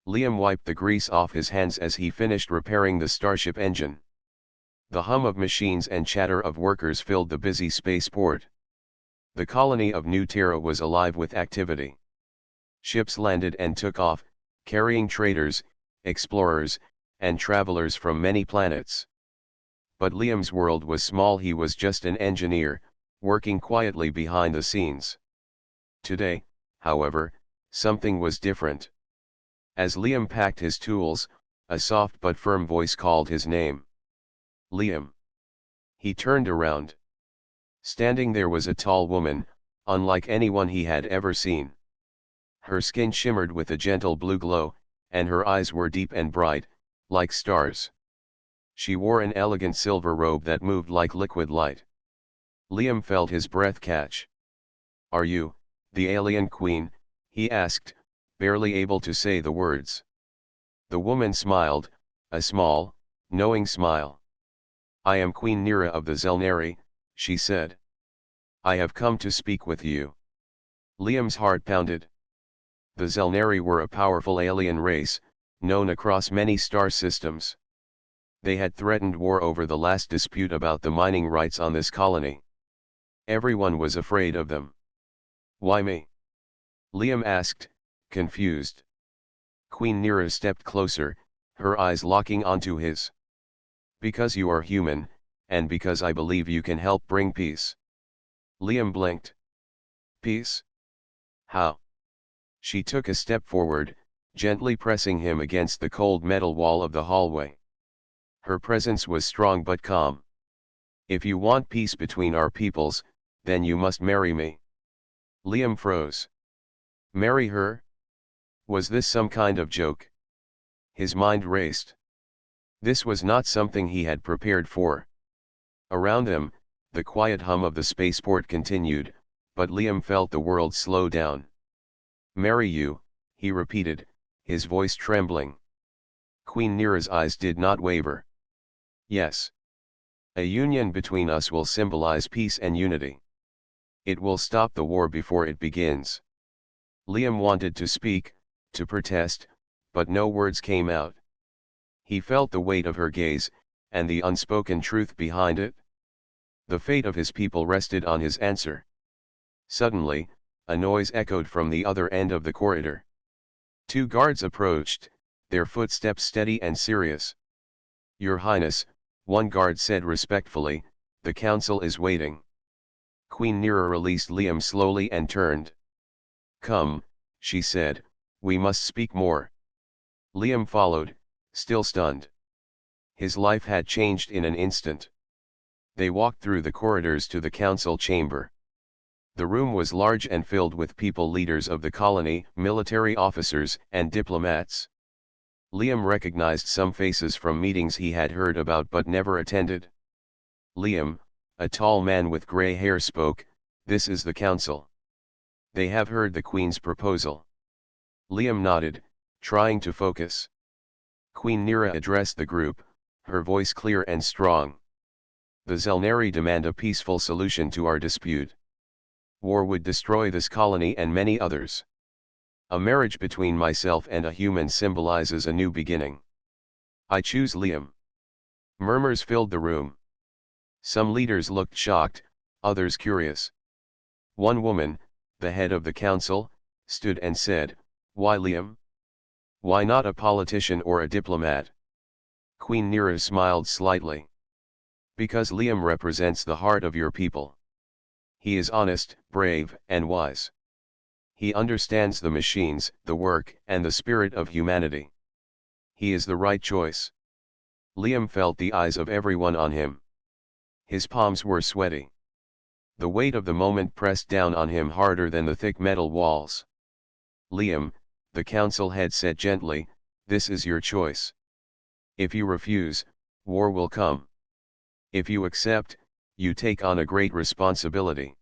Liam wiped the grease off his hands as he finished repairing the starship engine. The hum of machines and chatter of workers filled the busy spaceport. The colony of New Terra was alive with activity. Ships landed and took off, carrying traders, explorers, and travelers from many planets. But Liam's world was small. He was just an engineer, working quietly behind the scenes. Today, however, something was different. As Liam packed his tools, a soft but firm voice called his name. Liam. He turned around. Standing there was a tall woman, unlike anyone he had ever seen. Her skin shimmered with a gentle blue glow, and her eyes were deep and bright, like stars. She wore an elegant silver robe that moved like liquid light. Liam felt his breath catch. "Are you, the alien queen?" he asked, barely able to say the words. The woman smiled, a small, knowing smile. "I am Queen Nira of the Zelneri," she said. "I have come to speak with you." Liam's heart pounded. The Zelneri were a powerful alien race, known across many star systems. They had threatened war over the last dispute about the mining rights on this colony. Everyone was afraid of them. "Why me?" Liam asked, confused. Queen Nira stepped closer, her eyes locking onto his. "Because you are human, and because I believe you can help bring peace." Liam blinked. "Peace? How?" She took a step forward, gently pressing him against the cold metal wall of the hallway. Her presence was strong but calm. "If you want peace between our peoples, then you must marry me." Liam froze. Marry her? Was this some kind of joke? His mind raced. This was not something he had prepared for. Around them, the quiet hum of the spaceport continued, but Liam felt the world slow down. "Marry you," he repeated, his voice trembling. Queen Nira's eyes did not waver. "Yes. A union between us will symbolize peace and unity. It will stop the war before it begins." Liam wanted to speak, to protest, but no words came out. He felt the weight of her gaze, and the unspoken truth behind it. The fate of his people rested on his answer. Suddenly, a noise echoed from the other end of the corridor. Two guards approached, their footsteps steady and serious. "Your Highness," one guard said respectfully, "the council is waiting." Queen Nira released Liam slowly and turned. "Come," she said, "we must speak more." Liam followed, still stunned. His life had changed in an instant. They walked through the corridors to the council chamber. The room was large and filled with people, leaders of the colony, military officers, and diplomats. Liam recognized some faces from meetings he had heard about but never attended. Liam, a tall man with gray hair, spoke, "This is the council. They have heard the Queen's proposal." Liam nodded, trying to focus. Queen Nira addressed the group, her voice clear and strong. "The Zelneri demand a peaceful solution to our dispute. War would destroy this colony and many others. A marriage between myself and a human symbolizes a new beginning. I choose Liam." Murmurs filled the room. Some leaders looked shocked, others curious. One woman, the head of the council, stood and said, "Why Liam? Why not a politician or a diplomat?" Queen Nira smiled slightly. "Because Liam represents the heart of your people. He is honest, brave, and wise. He understands the machines, the work, and the spirit of humanity. He is the right choice." Liam felt the eyes of everyone on him. His palms were sweaty. The weight of the moment pressed down on him harder than the thick metal walls. "Liam," the council head said gently, "this is your choice. If you refuse, war will come. If you accept, you take on a great responsibility."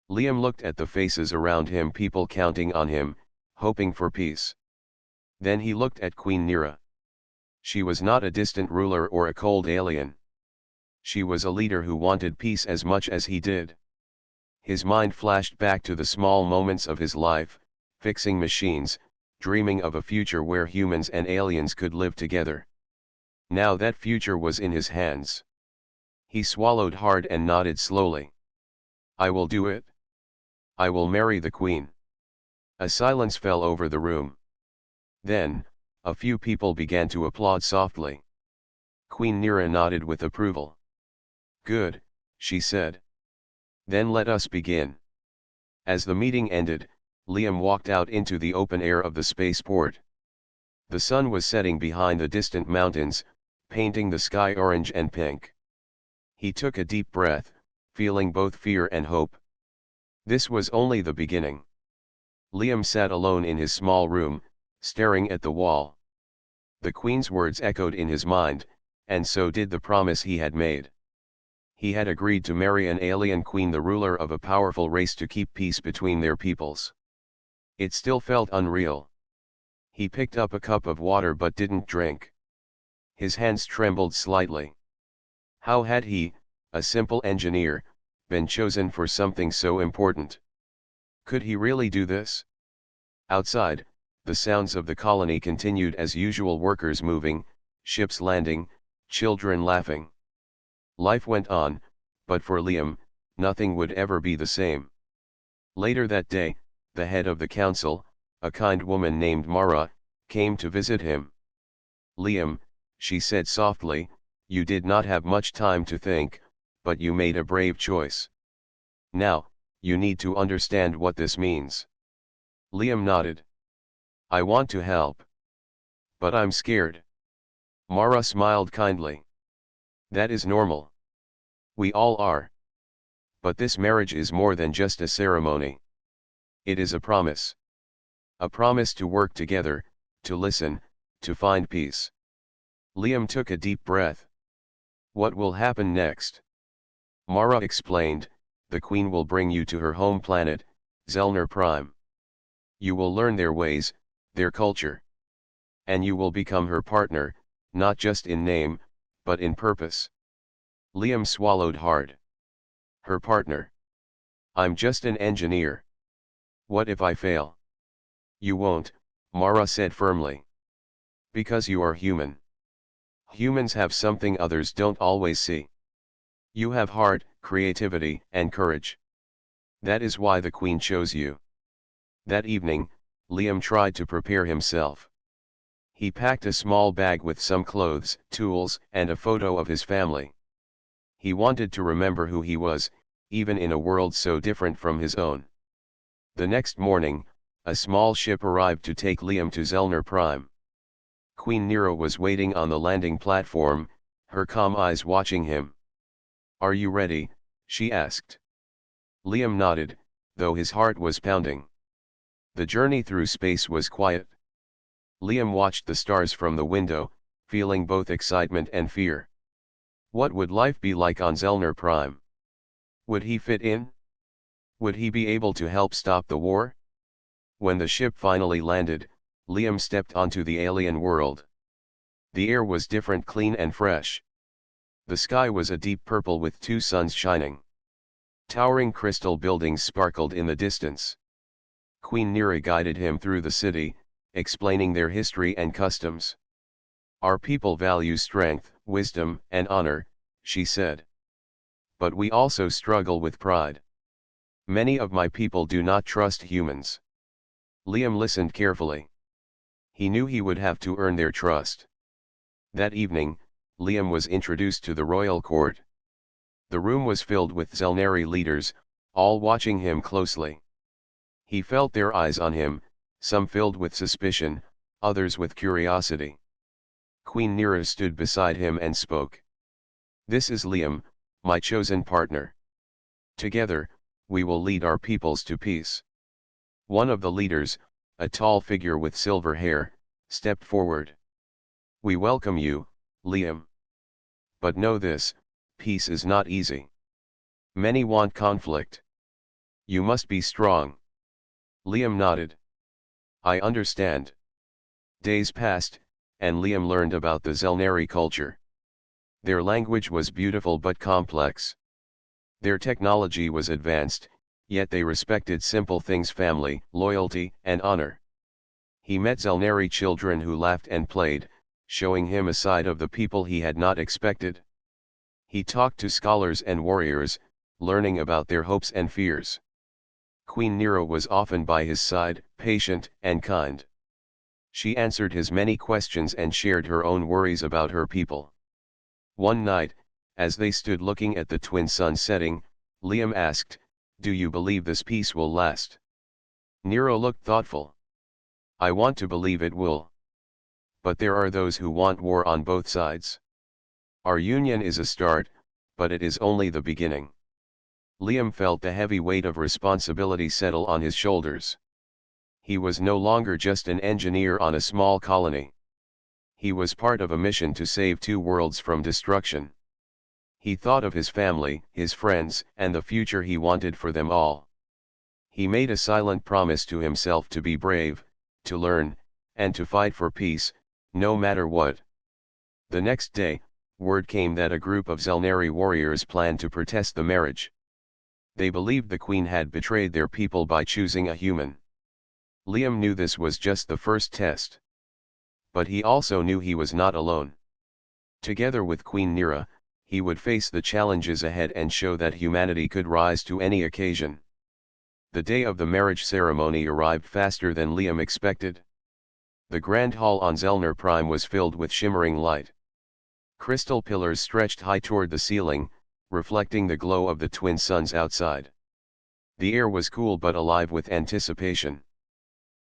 Liam looked at the faces around him, people counting on him, hoping for peace. Then he looked at Queen Nira. She was not a distant ruler or a cold alien. She was a leader who wanted peace as much as he did. His mind flashed back to the small moments of his life, fixing machines, dreaming of a future where humans and aliens could live together. Now that future was in his hands. He swallowed hard and nodded slowly. I will do it. I will marry the queen. A silence fell over the room. Then, a few people began to applaud softly. Queen Nira nodded with approval. Good, she said. Then let us begin. As the meeting ended, Liam walked out into the open air of the spaceport. The sun was setting behind the distant mountains, painting the sky orange and pink. He took a deep breath, feeling both fear and hope. This was only the beginning. Liam sat alone in his small room, staring at the wall. The Queen's words echoed in his mind, and so did the promise he had made. He had agreed to marry an alien queen, the ruler of a powerful race, to keep peace between their peoples. It still felt unreal. He picked up a cup of water but didn't drink. His hands trembled slightly. How had he, a simple engineer, been chosen for something so important? Could he really do this? Outside, the sounds of the colony continued as usual: workers moving, ships landing, children laughing. Life went on, but for Liam, nothing would ever be the same. Later that day, the head of the council, a kind woman named Mara, came to visit him. Liam, she said softly, you did not have much time to think, but you made a brave choice. Now, you need to understand what this means. Liam nodded. I want to help. But I'm scared. Mara smiled kindly. That is normal. We all are. But this marriage is more than just a ceremony. It is a promise. A promise to work together, to listen, to find peace. Liam took a deep breath. What will happen next? Mara explained, the Queen will bring you to her home planet, Zelnor Prime. You will learn their ways, their culture. And you will become her partner, not just in name, but in purpose. Liam swallowed hard. Her partner. I'm just an engineer. What if I fail? You won't, Mara said firmly. Because you are human. Humans have something others don't always see. You have heart, creativity, and courage. That is why the Queen chose you. That evening, Liam tried to prepare himself. He packed a small bag with some clothes, tools, and a photo of his family. He wanted to remember who he was, even in a world so different from his own. The next morning, a small ship arrived to take Liam to Zelnor Prime. Queen Nira was waiting on the landing platform, her calm eyes watching him. Are you ready? She asked. Liam nodded, though his heart was pounding. The journey through space was quiet. Liam watched the stars from the window, feeling both excitement and fear. What would life be like on Zelnor Prime? Would he fit in? Would he be able to help stop the war? When the ship finally landed, Liam stepped onto the alien world. The air was different, clean and fresh. The sky was a deep purple with two suns shining. Towering crystal buildings sparkled in the distance. Queen Nira guided him through the city, explaining their history and customs. Our people value strength, wisdom, and honor, she said. But we also struggle with pride. Many of my people do not trust humans. Liam listened carefully. He knew he would have to earn their trust. That evening, Liam was introduced to the royal court. The room was filled with Zelnari leaders, all watching him closely. He felt their eyes on him, some filled with suspicion, others with curiosity. Queen Nira stood beside him and spoke. This is Liam, my chosen partner. Together, we will lead our peoples to peace. One of the leaders, a tall figure with silver hair, stepped forward. We welcome you, Liam. But know this, peace is not easy. Many want conflict. You must be strong. Liam nodded. I understand. Days passed, and Liam learned about the Zelnari culture. Their language was beautiful but complex. Their technology was advanced, yet they respected simple things: family, loyalty, and honor. He met Zelneri children who laughed and played, showing him a side of the people he had not expected. He talked to scholars and warriors, learning about their hopes and fears. Queen Nera was often by his side, patient and kind. She answered his many questions and shared her own worries about her people. One night, as they stood looking at the twin sun setting, Liam asked, "Do you believe this peace will last?" Nero looked thoughtful. "I want to believe it will. But there are those who want war on both sides. Our union is a start, but it is only the beginning." Liam felt the heavy weight of responsibility settle on his shoulders. He was no longer just an engineer on a small colony. He was part of a mission to save two worlds from destruction. He thought of his family, his friends, and the future he wanted for them all. He made a silent promise to himself to be brave, to learn, and to fight for peace, no matter what. The next day, word came that a group of Zelneri warriors planned to protest the marriage. They believed the queen had betrayed their people by choosing a human. Liam knew this was just the first test. But he also knew he was not alone. Together with Queen Nera, he would face the challenges ahead and show that humanity could rise to any occasion. The day of the marriage ceremony arrived faster than Liam expected. The grand hall on Zelner Prime was filled with shimmering light. Crystal pillars stretched high toward the ceiling, reflecting the glow of the twin suns outside. The air was cool but alive with anticipation.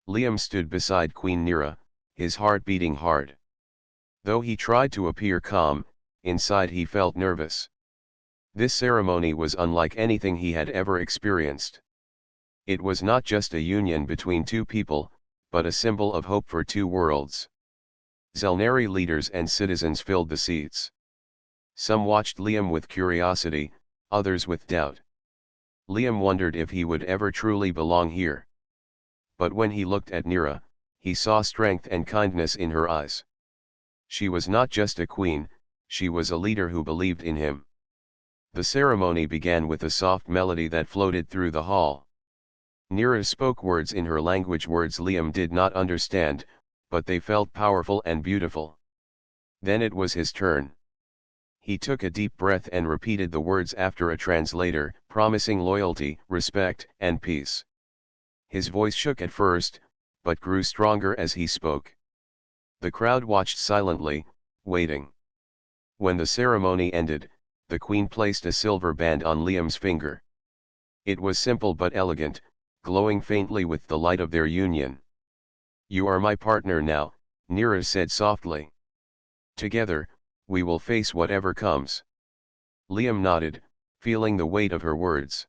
Liam stood beside Queen Nera, his heart beating hard. Though he tried to appear calm, inside he felt nervous. This ceremony was unlike anything he had ever experienced. It was not just a union between two people, but a symbol of hope for two worlds. Zelneri leaders and citizens filled the seats. Some watched Liam with curiosity, others with doubt. Liam wondered if he would ever truly belong here. But when he looked at Nera, he saw strength and kindness in her eyes. She was not just a queen, she was a leader who believed in him. The ceremony began with a soft melody that floated through the hall. Nera spoke words in her language, words Liam did not understand, but they felt powerful and beautiful. Then it was his turn. He took a deep breath and repeated the words after a translator, promising loyalty, respect, and peace. His voice shook at first, but grew stronger as he spoke. The crowd watched silently, waiting. When the ceremony ended, the queen placed a silver band on Liam's finger. It was simple but elegant, glowing faintly with the light of their union. "You are my partner now," Nera said softly. "Together, we will face whatever comes." Liam nodded, feeling the weight of her words.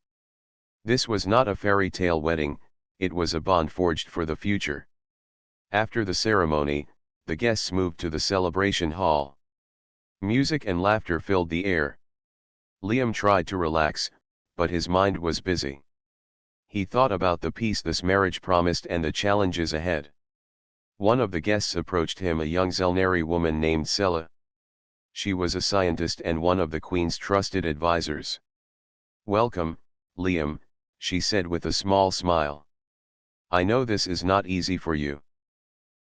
This was not a fairy tale wedding, it was a bond forged for the future. After the ceremony, the guests moved to the celebration hall. Music and laughter filled the air. Liam tried to relax, but his mind was busy. He thought about the peace this marriage promised and the challenges ahead. One of the guests approached him, a young Zelneri woman named Sela. She was a scientist and one of the queen's trusted advisors. "Welcome, Liam," she said with a small smile. "I know this is not easy for you."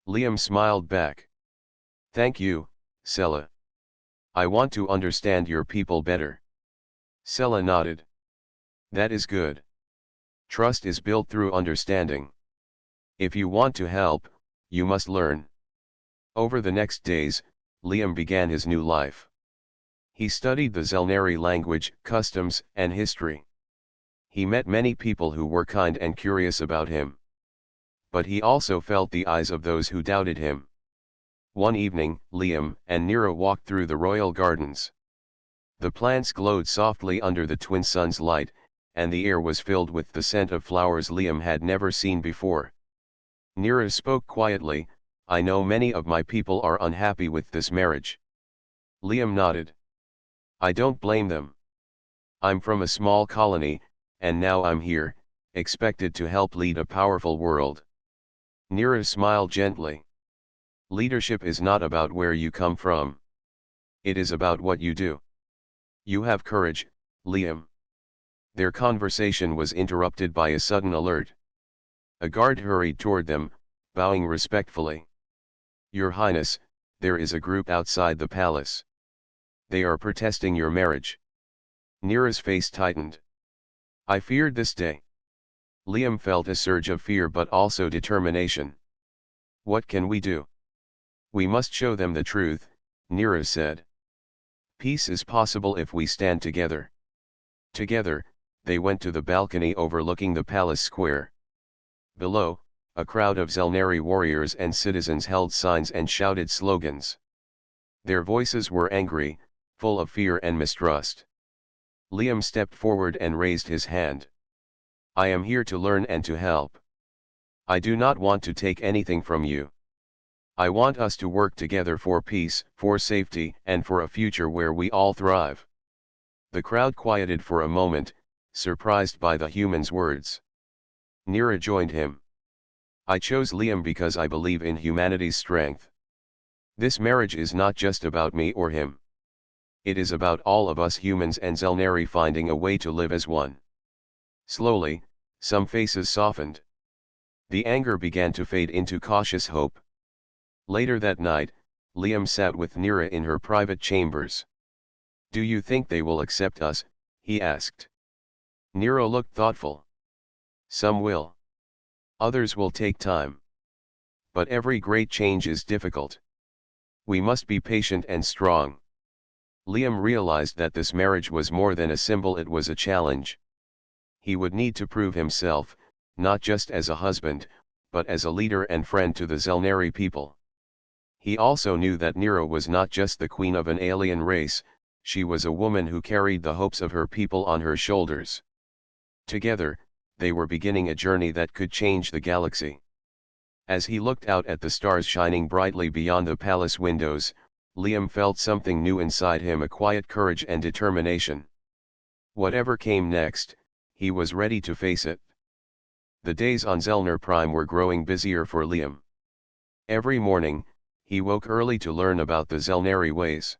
Liam smiled back. "Thank you, Sela. I want to understand your people better." Sela nodded. "That is good. Trust is built through understanding. If you want to help, you must learn." Over the next days, Liam began his new life. He studied the Zelneri language, customs, and history. He met many people who were kind and curious about him. But he also felt the eyes of those who doubted him. One evening, Liam and Nera walked through the royal gardens. The plants glowed softly under the twin sun's light, and the air was filled with the scent of flowers Liam had never seen before. Nera spoke quietly, "I know many of my people are unhappy with this marriage." Liam nodded. "I don't blame them. I'm from a small colony, and now I'm here, expected to help lead a powerful world." Nera smiled gently. "Leadership is not about where you come from. It is about what you do. You have courage, Liam." Their conversation was interrupted by a sudden alert. A guard hurried toward them, bowing respectfully. Your Highness, there is a group outside the palace. They are protesting your marriage. Nira's face tightened. I feared this day. Liam felt a surge of fear but also determination. What can we do? We must show them the truth, Nira said. Peace is possible if we stand together. Together, they went to the balcony overlooking the palace square. Below, a crowd of Zelnari warriors and citizens held signs and shouted slogans. Their voices were angry, full of fear and mistrust. Liam stepped forward and raised his hand. I am here to learn and to help. I do not want to take anything from you. I want us to work together for peace, for safety, and for a future where we all thrive. The crowd quieted for a moment, surprised by the human's words. Nira joined him. I chose Liam because I believe in humanity's strength. This marriage is not just about me or him. It is about all of us humans and Zelnari finding a way to live as one. Slowly, some faces softened. The anger began to fade into cautious hope. Later that night, Liam sat with Nira in her private chambers. Do you think they will accept us? He asked. Nira looked thoughtful. Some will. Others will take time. But every great change is difficult. We must be patient and strong. Liam realized that this marriage was more than a symbol, it was a challenge. He would need to prove himself, not just as a husband, but as a leader and friend to the Zelnari people. He also knew that Nira was not just the queen of an alien race, she was a woman who carried the hopes of her people on her shoulders. Together, they were beginning a journey that could change the galaxy. As he looked out at the stars shining brightly beyond the palace windows, Liam felt something new inside him, a quiet courage and determination. Whatever came next, he was ready to face it. The days on Zelnir Prime were growing busier for Liam. Every morning, he woke early to learn about the Zelnari ways.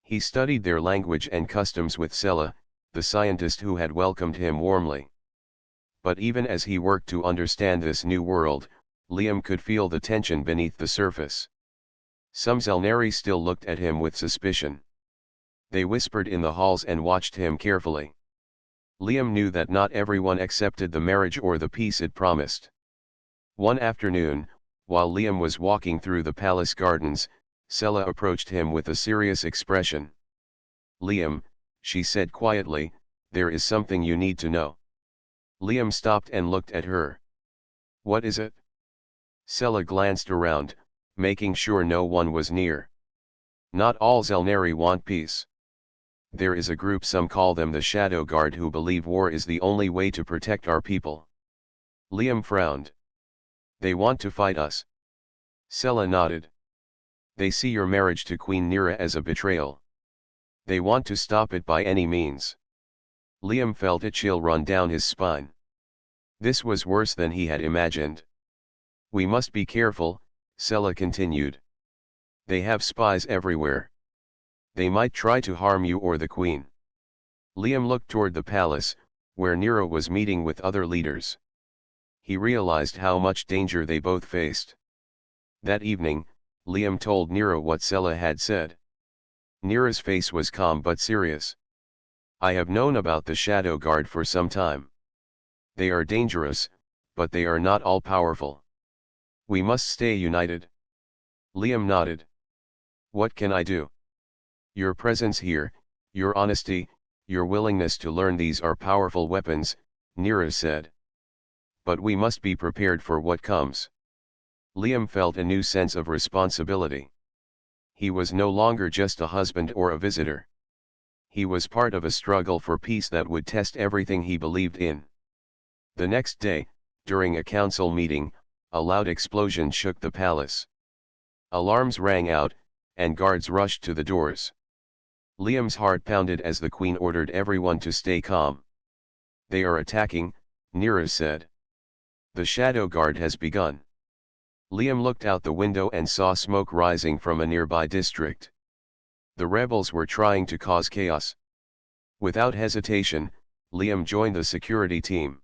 He studied their language and customs with Sela, the scientist who had welcomed him warmly. But even as he worked to understand this new world, Liam could feel the tension beneath the surface. Some Zelnari still looked at him with suspicion. They whispered in the halls and watched him carefully. Liam knew that not everyone accepted the marriage or the peace it promised. One afternoon, while Liam was walking through the palace gardens, Sela approached him with a serious expression. Liam, she said quietly, there is something you need to know. Liam stopped and looked at her. What is it? Sela glanced around, making sure no one was near. Not all Zelnari want peace. There is a group, some call them the Shadow Guard, who believe war is the only way to protect our people. Liam frowned. They want to fight us. Sela nodded. They see your marriage to Queen Nira as a betrayal. They want to stop it by any means. Liam felt a chill run down his spine. This was worse than he had imagined. We must be careful, Sela continued. They have spies everywhere. They might try to harm you or the queen. Liam looked toward the palace, where Nira was meeting with other leaders. He realized how much danger they both faced. That evening, Liam told Nira what Sela had said. Nira's face was calm but serious. I have known about the Shadow Guard for some time. They are dangerous, but they are not all-powerful. We must stay united. Liam nodded. What can I do? Your presence here, your honesty, your willingness to learn, these are powerful weapons, Nira said. But we must be prepared for what comes. Liam felt a new sense of responsibility. He was no longer just a husband or a visitor. He was part of a struggle for peace that would test everything he believed in. The next day, during a council meeting, a loud explosion shook the palace. Alarms rang out, and guards rushed to the doors. Liam's heart pounded as the queen ordered everyone to stay calm. They are attacking, Nira said. The Shadow Guard has begun. Liam looked out the window and saw smoke rising from a nearby district. The rebels were trying to cause chaos. Without hesitation, Liam joined the security team.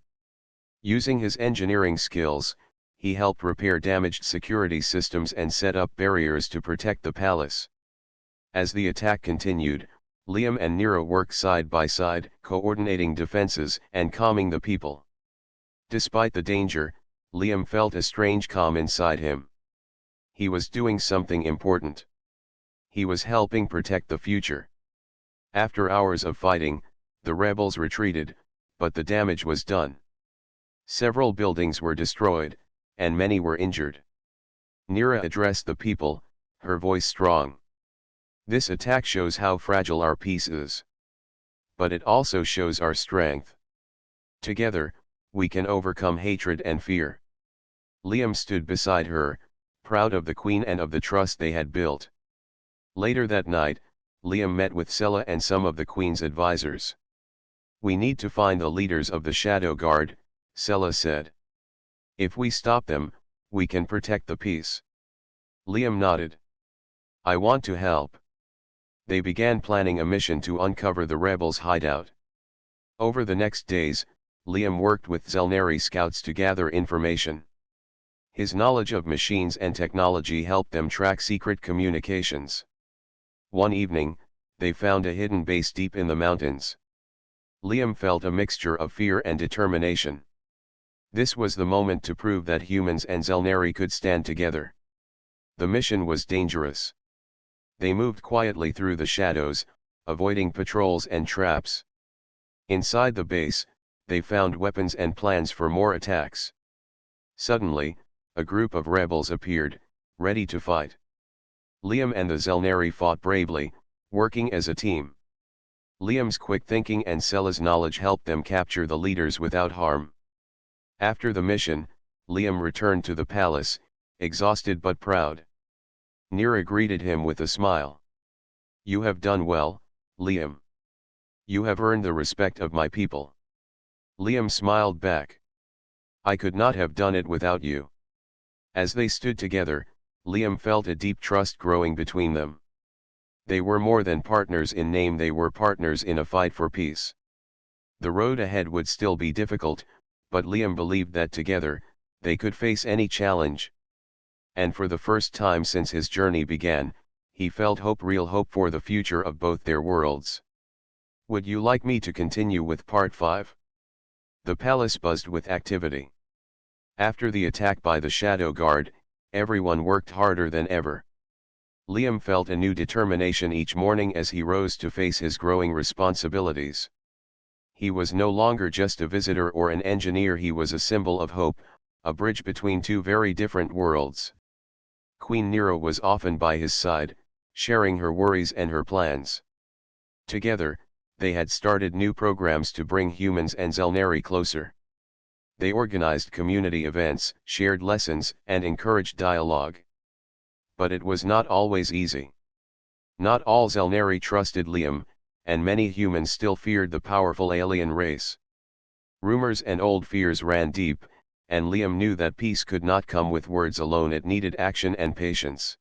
Using his engineering skills, he helped repair damaged security systems and set up barriers to protect the palace. As the attack continued, Liam and Nero worked side by side, coordinating defenses and calming the people. Despite the danger, Liam felt a strange calm inside him. He was doing something important. He was helping protect the future. After hours of fighting, the rebels retreated, but the damage was done. Several buildings were destroyed, and many were injured. Nira addressed the people, her voice strong. This attack shows how fragile our peace is. But it also shows our strength. Together, we can overcome hatred and fear. Liam stood beside her, proud of the queen and of the trust they had built. Later that night, Liam met with Sela and some of the queen's advisors. "We need to find the leaders of the Shadow Guard," Sela said. "If we stop them, we can protect the peace." Liam nodded. "I want to help." They began planning a mission to uncover the rebels' hideout. Over the next days, Liam worked with Zelneri scouts to gather information. His knowledge of machines and technology helped them track secret communications. One evening, they found a hidden base deep in the mountains. Liam felt a mixture of fear and determination. This was the moment to prove that humans and Zelneri could stand together. The mission was dangerous. They moved quietly through the shadows, avoiding patrols and traps. Inside the base, they found weapons and plans for more attacks. Suddenly, a group of rebels appeared, ready to fight. Liam and the Zelneri fought bravely, working as a team. Liam's quick thinking and Sela's knowledge helped them capture the leaders without harm. After the mission, Liam returned to the palace, exhausted but proud. Nira greeted him with a smile. "You have done well, Liam. You have earned the respect of my people." Liam smiled back. "I could not have done it without you." As they stood together, Liam felt a deep trust growing between them. They were more than partners in name, they were partners in a fight for peace. The road ahead would still be difficult, but Liam believed that together, they could face any challenge. And for the first time since his journey began, he felt hope, real hope for the future of both their worlds. "Would you like me to continue with part 5? The palace buzzed with activity. After the attack by the Shadow Guard, everyone worked harder than ever. Liam felt a new determination each morning as he rose to face his growing responsibilities. He was no longer just a visitor or an engineer, he was a symbol of hope, a bridge between two very different worlds. Queen Nero was often by his side, sharing her worries and her plans. Together, they had started new programs to bring humans and Zelneri closer. They organized community events, shared lessons, and encouraged dialogue. But it was not always easy. Not all Zelneri trusted Liam, and many humans still feared the powerful alien race. Rumors and old fears ran deep, and Liam knew that peace could not come with words alone, it needed action and patience.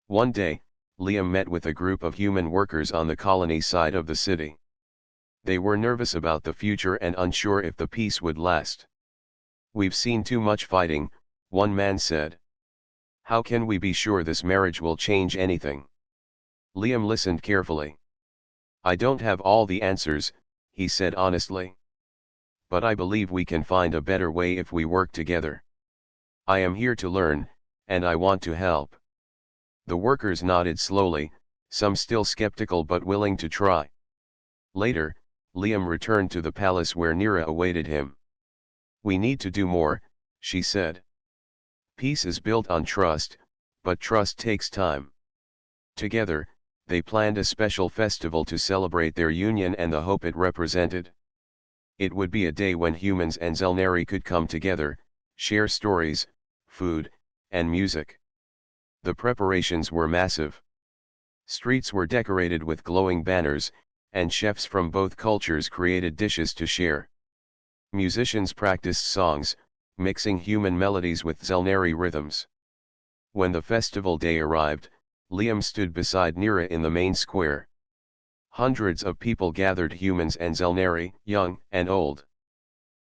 One day, Liam met with a group of human workers on the colony side of the city. They were nervous about the future and unsure if the peace would last. "We've seen too much fighting," one man said. "How can we be sure this marriage will change anything?" Liam listened carefully. "I don't have all the answers," he said honestly. "But I believe we can find a better way if we work together. I am here to learn, and I want to help." The workers nodded slowly, some still skeptical but willing to try. Later, Liam returned to the palace where Nira awaited him. "We need to do more," she said. "Peace is built on trust, but trust takes time." Together, they planned a special festival to celebrate their union and the hope it represented. It would be a day when humans and Zelneri could come together, share stories, food, and music. The preparations were massive. Streets were decorated with glowing banners, and chefs from both cultures created dishes to share. Musicians practiced songs, mixing human melodies with Zelneri rhythms. When the festival day arrived, Liam stood beside Nira in the main square. Hundreds of people gathered, humans and Zelneri, young and old.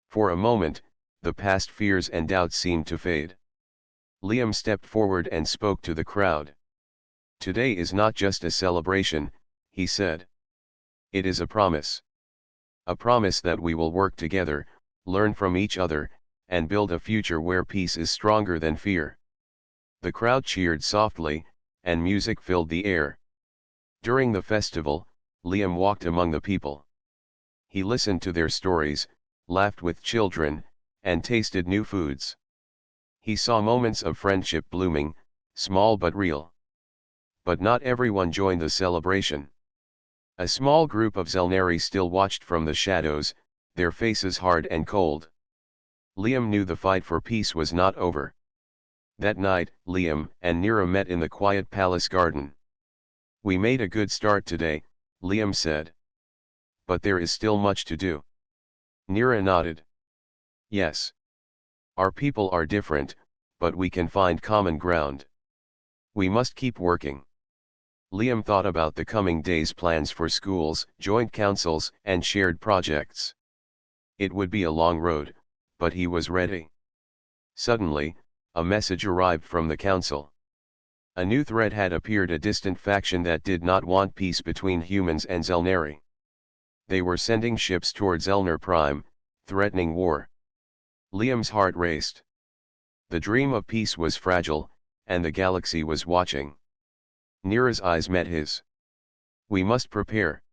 For a moment, the past fears and doubts seemed to fade. Liam stepped forward and spoke to the crowd. "Today is not just a celebration," he said. "It is a promise. A promise that we will work together, learn from each other, and build a future where peace is stronger than fear." The crowd cheered softly, and music filled the air. During the festival, Liam walked among the people. He listened to their stories, laughed with children, and tasted new foods. He saw moments of friendship blooming, small but real. But not everyone joined the celebration. A small group of Zelneri still watched from the shadows, their faces hard and cold. Liam knew the fight for peace was not over. That night, Liam and Nira met in the quiet palace garden. "We made a good start today," Liam said. "But there is still much to do." Nira nodded. "Yes. Our people are different, but we can find common ground. We must keep working." Liam thought about the coming days' plans for schools, joint councils, and shared projects. It would be a long road, but he was ready. Suddenly, a message arrived from the council. A new threat had appeared: a distant faction that did not want peace between humans and Zelneri. They were sending ships toward Zelnor Prime, threatening war. Liam's heart raced. The dream of peace was fragile, and the galaxy was watching. Nira's eyes met his. "We must prepare.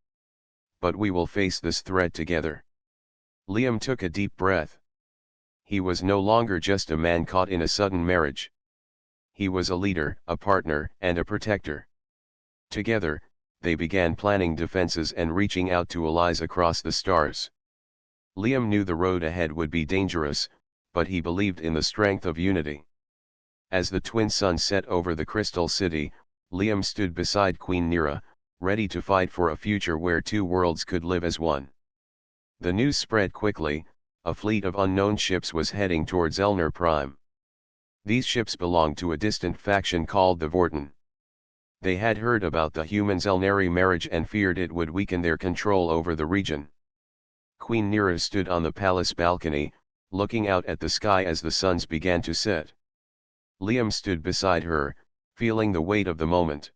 But we will face this threat together." Liam took a deep breath. He was no longer just a man caught in a sudden marriage. He was a leader, a partner, and a protector. Together, they began planning defenses and reaching out to allies across the stars. Liam knew the road ahead would be dangerous, but he believed in the strength of unity. As the twin suns set over the Crystal City, Liam stood beside Queen Nira, ready to fight for a future where two worlds could live as one. The news spread quickly: a fleet of unknown ships was heading towards Zelnor Prime. These ships belonged to a distant faction called the Vorten. They had heard about the human-Zelneri marriage and feared it would weaken their control over the region. Queen Nira stood on the palace balcony, looking out at the sky as the suns began to set. Liam stood beside her, feeling the weight of the moment.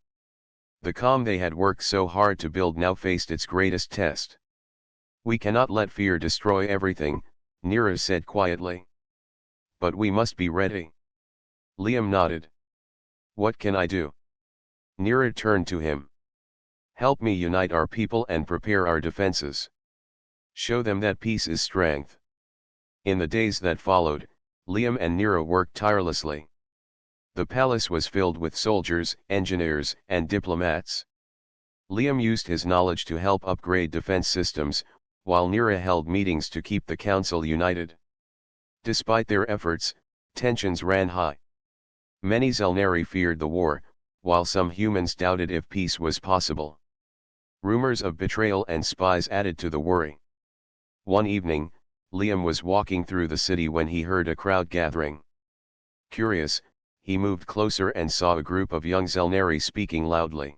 The calm they had worked so hard to build now faced its greatest test. "We cannot let fear destroy everything," Nira said quietly. "But we must be ready." Liam nodded. "What can I do?" Nira turned to him. "Help me unite our people and prepare our defenses. Show them that peace is strength." In the days that followed, Liam and Nira worked tirelessly. The palace was filled with soldiers, engineers, and diplomats. Liam used his knowledge to help upgrade defense systems, while Nira held meetings to keep the council united. Despite their efforts, tensions ran high. Many Zelneri feared the war, while some humans doubted if peace was possible. Rumors of betrayal and spies added to the worry. One evening, Liam was walking through the city when he heard a crowd gathering. Curious, he moved closer and saw a group of young Zelneri speaking loudly.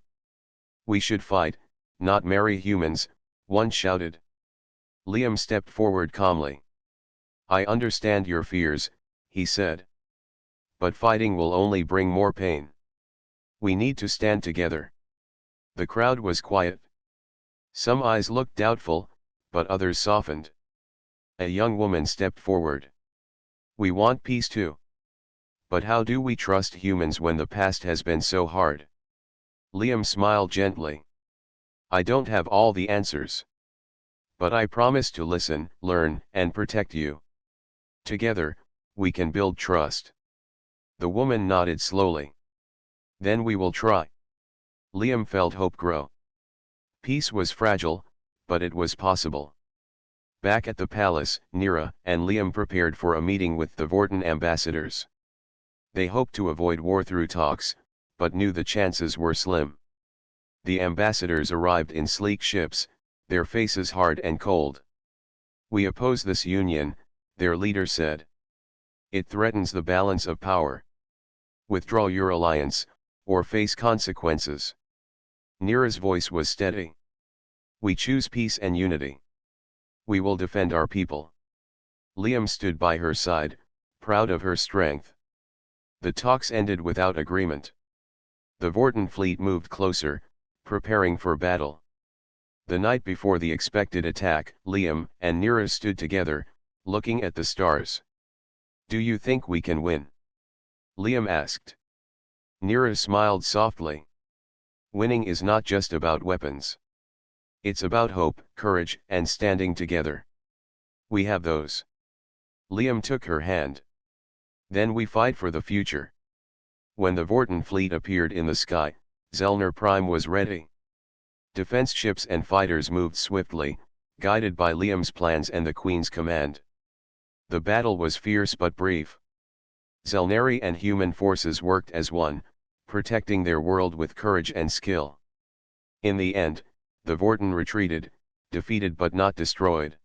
"We should fight, not marry humans," one shouted. Liam stepped forward calmly. "I understand your fears," he said. "But fighting will only bring more pain. We need to stand together." The crowd was quiet. Some eyes looked doubtful, but others softened. A young woman stepped forward. "We want peace too. But how do we trust humans when the past has been so hard?" Liam smiled gently. "I don't have all the answers. But I promise to listen, learn, and protect you. Together, we can build trust." The woman nodded slowly. "Then we will try." Liam felt hope grow. Peace was fragile, but it was possible. Back at the palace, Nira and Liam prepared for a meeting with the Vorten ambassadors. They hoped to avoid war through talks, but knew the chances were slim. The ambassadors arrived in sleek ships, their faces hard and cold. "We oppose this union," their leader said. "It threatens the balance of power. Withdraw your alliance, or face consequences." Nira's voice was steady. "We choose peace and unity. We will defend our people." Liam stood by her side, proud of her strength. The talks ended without agreement. The Vorten fleet moved closer, preparing for battle. The night before the expected attack, Liam and Nira stood together, looking at the stars. "Do you think we can win?" Liam asked. Nira smiled softly. "Winning is not just about weapons. It's about hope, courage, and standing together. We have those." Liam took her hand. "Then we fight for the future." When the Vorten fleet appeared in the sky, Zellner Prime was ready. Defense ships and fighters moved swiftly, guided by Liam's plans and the Queen's command. The battle was fierce but brief. Zelneri and human forces worked as one, protecting their world with courage and skill. In the end, the Vorten retreated, defeated but not destroyed.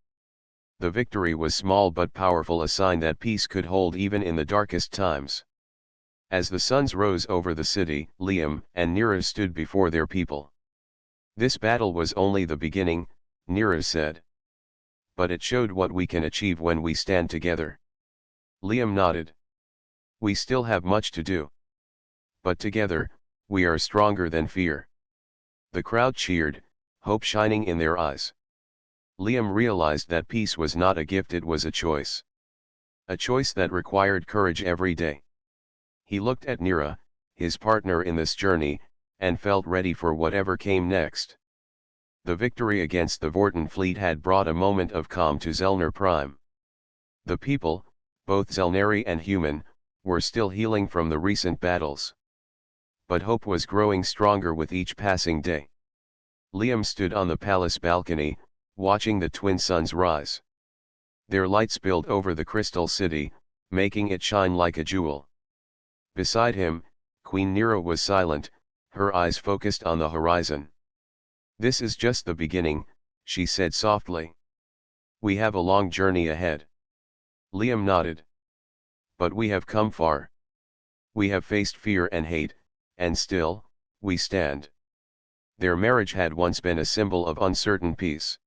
The victory was small but powerful, a sign that peace could hold even in the darkest times. As the suns rose over the city, Liam and Nira stood before their people. "This battle was only the beginning," Nira said. "But it showed what we can achieve when we stand together." Liam nodded. "We still have much to do. But together, we are stronger than fear." The crowd cheered, hope shining in their eyes. Liam realized that peace was not a gift, it was a choice. A choice that required courage every day. He looked at Nira, his partner in this journey, and felt ready for whatever came next. The victory against the Vorten fleet had brought a moment of calm to Zellner Prime. The people, both Zelneri and human, were still healing from the recent battles. But hope was growing stronger with each passing day. Liam stood on the palace balcony, watching the twin suns rise. Their light spilled over the crystal city, making it shine like a jewel. Beside him, Queen Nira was silent, her eyes focused on the horizon. "This is just the beginning," she said softly. "We have a long journey ahead." Liam nodded. "But we have come far. We have faced fear and hate, and still, we stand." Their marriage had once been a symbol of uncertain peace.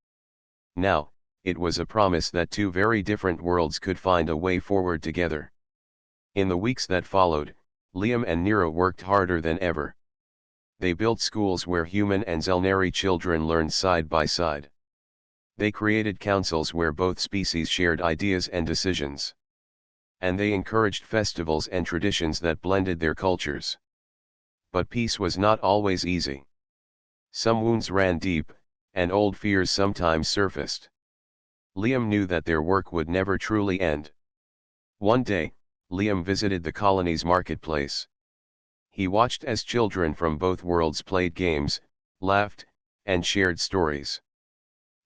Now, it was a promise that two very different worlds could find a way forward together. In the weeks that followed, Liam and Nira worked harder than ever. They built schools where human and Zelneri children learned side by side. They created councils where both species shared ideas and decisions. And they encouraged festivals and traditions that blended their cultures. But peace was not always easy. Some wounds ran deep, and old fears sometimes surfaced. Liam knew that their work would never truly end. One day, Liam visited the colony's marketplace. He watched as children from both worlds played games, laughed, and shared stories.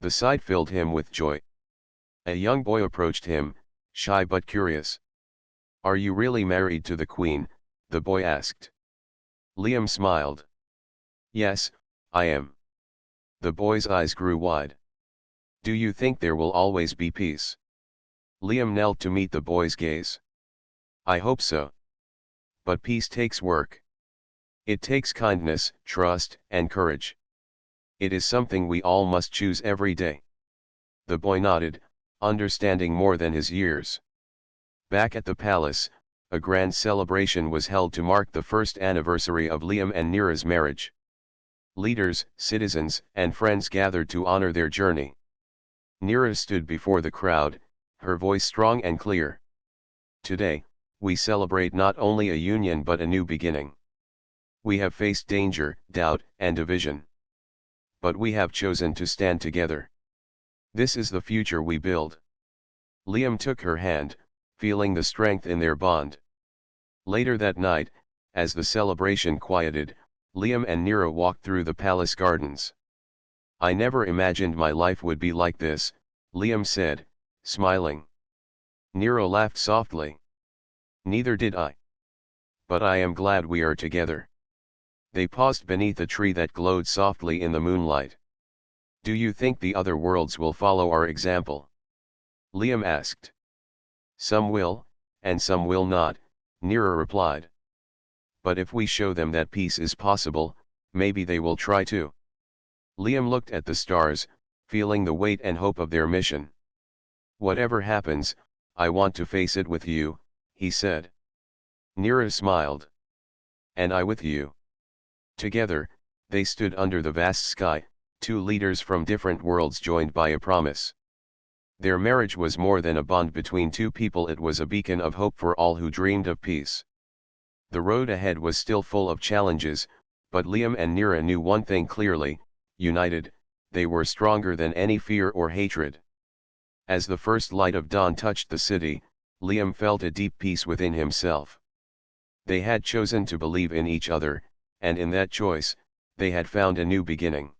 The sight filled him with joy. A young boy approached him, shy but curious. "Are you really married to the Queen?" the boy asked. Liam smiled. "Yes, I am." The boy's eyes grew wide. "Do you think there will always be peace?" Liam knelt to meet the boy's gaze. "I hope so. But peace takes work. It takes kindness, trust, and courage. It is something we all must choose every day." The boy nodded, understanding more than his years. Back at the palace, a grand celebration was held to mark the first anniversary of Liam and Nira's marriage. Leaders, citizens, and friends gathered to honor their journey. Nira stood before the crowd, her voice strong and clear. "Today, we celebrate not only a union but a new beginning. We have faced danger, doubt, and division. But we have chosen to stand together. This is the future we build." Liam took her hand, feeling the strength in their bond. Later that night, as the celebration quieted, Liam and Nira walked through the palace gardens. "I never imagined my life would be like this," Liam said, smiling. Nira laughed softly. "Neither did I. But I am glad we are together." They paused beneath a tree that glowed softly in the moonlight. "Do you think the other worlds will follow our example?" Liam asked. "Some will, and some will not," Nira replied. "But if we show them that peace is possible, maybe they will try to." Liam looked at the stars, feeling the weight and hope of their mission. "Whatever happens, I want to face it with you, he said. Nira smiled. And I with you. Together, they stood under the vast sky, two leaders from different worlds joined by a promise. Their marriage was more than a bond between two people, it was a beacon of hope for all who dreamed of peace. The road ahead was still full of challenges, but Liam and Nira knew one thing clearly: united, they were stronger than any fear or hatred. As the first light of dawn touched the city, Liam felt a deep peace within himself. They had chosen to believe in each other, and in that choice, they had found a new beginning.